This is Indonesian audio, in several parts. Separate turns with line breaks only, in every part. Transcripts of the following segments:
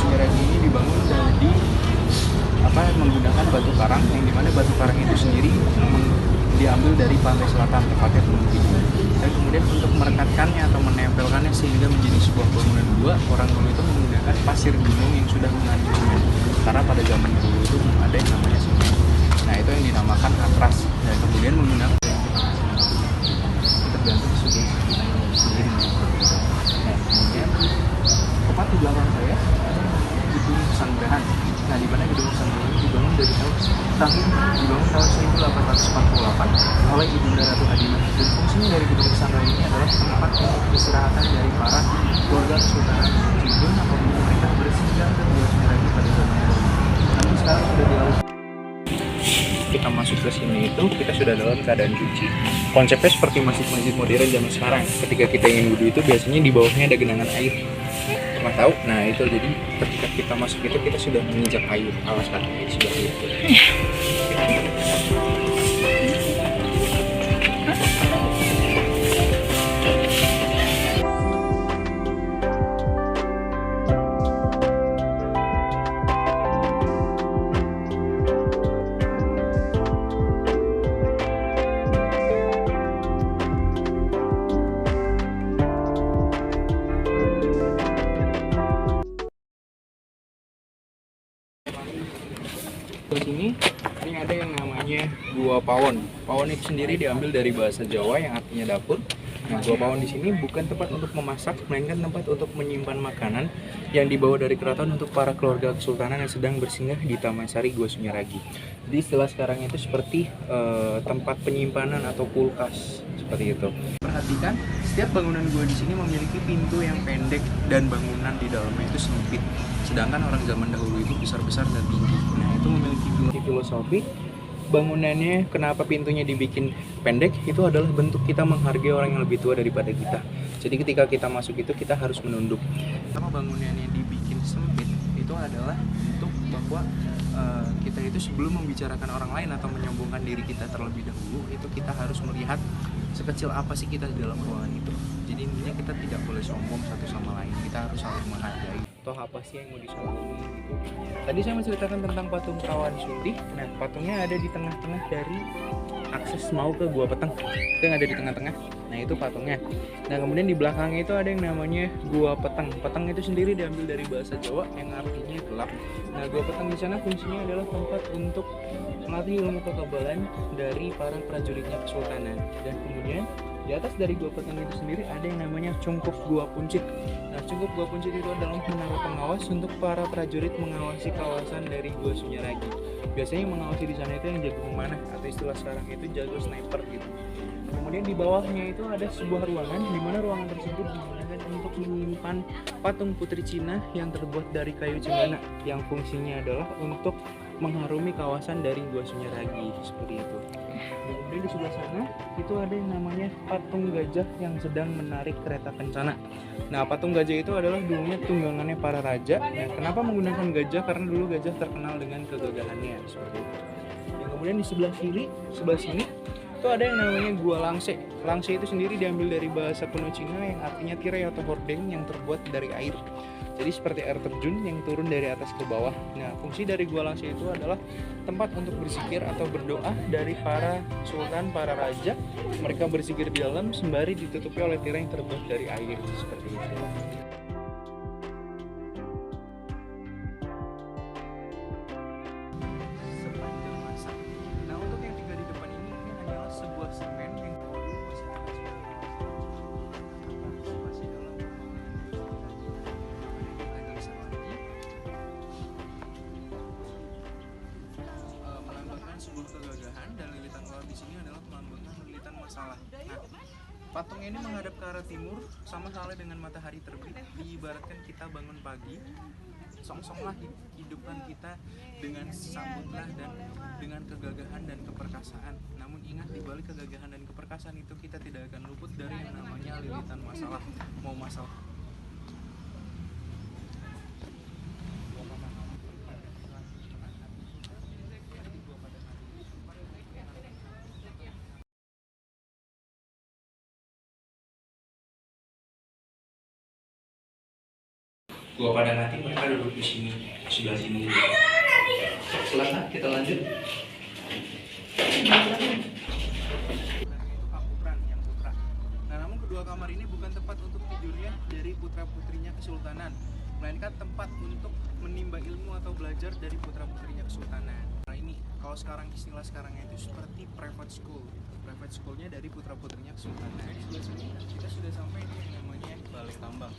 Sunyaragi ini dibangun dari menggunakan batu karang, yang dimana batu karang itu sendiri diambil dari pantai selatan, tepatnya Gunung Kidul. Dan kemudian untuk merekatkannya atau menempelkannya sehingga menjadi sebuah bangunan gua, orang dulu itu menggunakan pasir gunung yang sudah mengandung semen. Karena pada zaman dulu itu belum ada yang namanya semen. Nah, itu yang dinamakan atras. Dan kemudian menggunakan tergantung suhu sendiri. Nah, kemudian tepat di belakang saya gedung Pesanggerahan. Nah, di mana gedung Pesanggerahan dibangun tahun 1848 oleh Ibunda Ratu Adinah. Dan fungsinya dari gedung Pesanggerahan ini adalah tempat untuk peristirahatan dari para keluarga Kesultanan Cirebon apabila mereka bersinggah ke Gua Sunyaragi pada zaman dahulu. Namun sekarang sudah dialih. Kita masuk ke sini itu kita sudah dalam keadaan suci. Konsepnya seperti masjid-masjid modern zaman sekarang. Ketika kita ingin wudhu itu biasanya di bawahnya ada genangan air. Pernah tahu? Nah, itu jadi ketika kita masuk itu kita sudah menginjak air, alas kakinya di sebelah itu. Di sini ini ada yang namanya Gua Pawon. Pawon itu sendiri diambil dari bahasa Jawa yang artinya dapur. Nah, Gua Pawon di sini bukan tempat untuk memasak, melainkan tempat untuk menyimpan makanan yang dibawa dari keraton untuk para keluarga kesultanan yang sedang bersinggah di Taman Sari Gua Sunyaragi. Jadi istilah sekarang itu seperti tempat penyimpanan atau kulkas seperti itu. Perhatikan, setiap bangunan gua di sini memiliki pintu yang pendek dan bangunan di dalamnya itu sempit. Sedangkan orang zaman dahulu itu besar-besar dan tinggi. Nah, itu memiliki filosofi. Bangunannya, kenapa pintunya dibikin pendek, itu adalah bentuk kita menghargai orang yang lebih tua daripada kita. Jadi ketika kita masuk itu kita harus menunduk. Sama bangunannya dibikin sempit itu adalah bentuk bahwa kita itu sebelum membicarakan orang lain atau menyombongkan diri kita terlebih dahulu, itu kita harus melihat sekecil apa sih kita di dalam ruangan itu. Jadi intinya kita tidak boleh sombong satu sama lain, kita harus saling menghargai. Toh apa sih yang mau disombongin gitu. Tadi saya menceritakan tentang patung Perawan Sunti. Nah, patungnya ada di tengah-tengah dari akses mau ke Gua Peteng. Itu yang ada di tengah-tengah. Nah, itu patungnya. Nah, kemudian di belakangnya itu ada yang namanya Gua Peteng. Peteng itu sendiri diambil dari bahasa Jawa yang artinya gelap. Nah, Gua Peteng di sana fungsinya adalah tempat untuk melatih ilmu kekebalan dari para prajuritnya kesultanan. Dan kemudian di atas dari Gua Peteng itu sendiri ada yang namanya Cungkup Gua Puncit. Nah, Cungkup Gua Puncit itu adalah menara pengawas untuk para prajurit mengawasi kawasan dari Gua Sunyaragi. Biasanya yang mengawasi di sana itu yang jago memanah atau istilah sekarang itu jago sniper gitu. Kemudian di bawahnya itu ada sebuah ruangan di mana ruangan tersebut digunakan untuk menyimpan patung Putri Cina yang terbuat dari kayu cendana yang fungsinya adalah untuk mengharumi kawasan dari Gua Sunyaragi seperti itu. Kemudian di sebelah sana itu ada yang namanya patung gajah yang sedang menarik kereta kencana. Nah, patung gajah itu adalah dulunya tunggangannya para raja. Nah, kenapa menggunakan gajah? Karena dulu gajah terkenal dengan kegagahannya seperti itu. Dan kemudian di sebelah sini itu ada yang namanya Gua Langse. Langse itu sendiri diambil dari bahasa kuno Cina yang artinya tirai atau hordeng yang terbuat dari air. Jadi seperti air terjun yang turun dari atas ke bawah. Nah, fungsi dari Gua Langse itu adalah tempat untuk berzikir atau berdoa dari para sultan, para raja. Mereka berzikir di dalam sembari ditutupi oleh tirai yang terbuat dari air seperti itu. Sepanjang masa. Nah, untuk yang tiga di depan ini hanyalah sebuah semen yang masih dalam melambangkan sebuah kegagahan, dan lilitan laut di sini adalah melambangkan lilitan masalah. Nah, patung ini menghadap ke arah timur, sama halnya dengan matahari terbit. Diibaratkan kita bangun pagi, song-songlah hidupkan kita dengan sambutlah dan dengan kegagahan dan keperkasaan. Namun ingat, di balik kegagahan dan keperkasaan itu kita tidak akan luput dari yang namanya lilitan masalah. Mau masalah Gua pada nanti mereka duduk di sini, sebelah sini. Silakan kita lanjut. Nah, namun kedua kamar ini bukan tempat untuk tidurnya dari putra-putrinya kesultanan, melainkan tempat untuk menimba ilmu atau belajar dari putra-putrinya kesultanan. Nah, ini kalau sekarang istilah sekarang itu seperti private school. Private schoolnya dari putra-putrinya kesultanan. Nah, di sebelah sini kita sudah sampai di yang namanya Balai Tambang.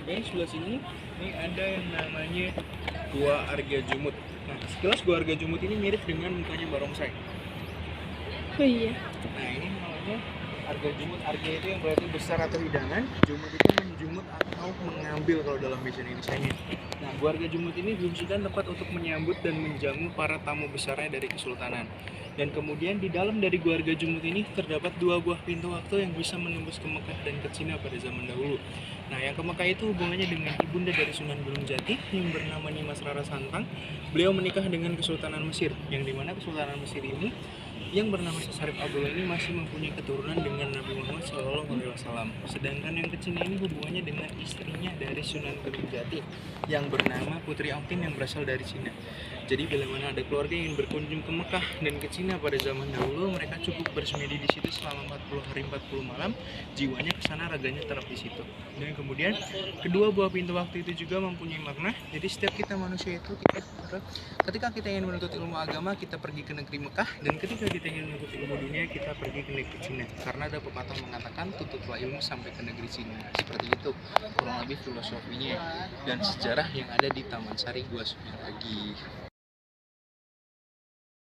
Oke, sebelah sini ini ada yang namanya Gua Arga Jumut. Nah, sekilas Gua Arga Jumut ini mirip dengan mukanya Barongsai.
Oh iya.
Nah, ini namanya Arga Jumut. Arga itu yang berarti besar atau hidangan, Jumut itu menjumut atau mengambil kalau dalam bahasa Indonesianya. Nah, Gua Arga Jumut ini difungsikan tempat untuk menyambut dan menjamu para tamu besarnya dari kesultanan. Dan kemudian di dalam dari Gua Arga Jumut ini terdapat 2 buah pintu waktu yang bisa menembus ke Mekah dan ke Cina pada zaman dahulu. Nah, yang ke Mekah itu hubungannya dengan ibunda dari Sunan Gunung Jati yang bernama Nimas Rara Santang. Beliau menikah dengan Kesultanan Mesir, yang dimana Kesultanan Mesir ini yang bernama Syarif Abdullah ini masih mempunyai keturunan dengan Nabi Muhammad SAW. Sedangkan yang ke Cina ini hubungannya dengan istrinya dari Sunan Gunung Jati yang bernama Putri Autin yang berasal dari Cina. Jadi bila mana ada keluarga yang berkunjung ke Mekah dan ke Cina pada zaman dahulu, mereka cukup bersemedi di situ selama 40 hari 40 malam, jiwanya ke sana, raganya tetap di situ. Dan kemudian kedua buah pintu waktu itu juga mempunyai makna. Jadi setiap kita manusia itu ketika kita ingin menuntut ilmu agama, kita pergi ke negeri Mekah, dan ketika kita ingin menuntut ilmu dunia, kita pergi ke negeri Cina. Karena ada pepatah mengatakan tuntutlah ilmu sampai ke negeri Cina. Seperti itu kurang lebih filosofinya dan sejarah yang ada di Taman Sari Gua Sumiragi.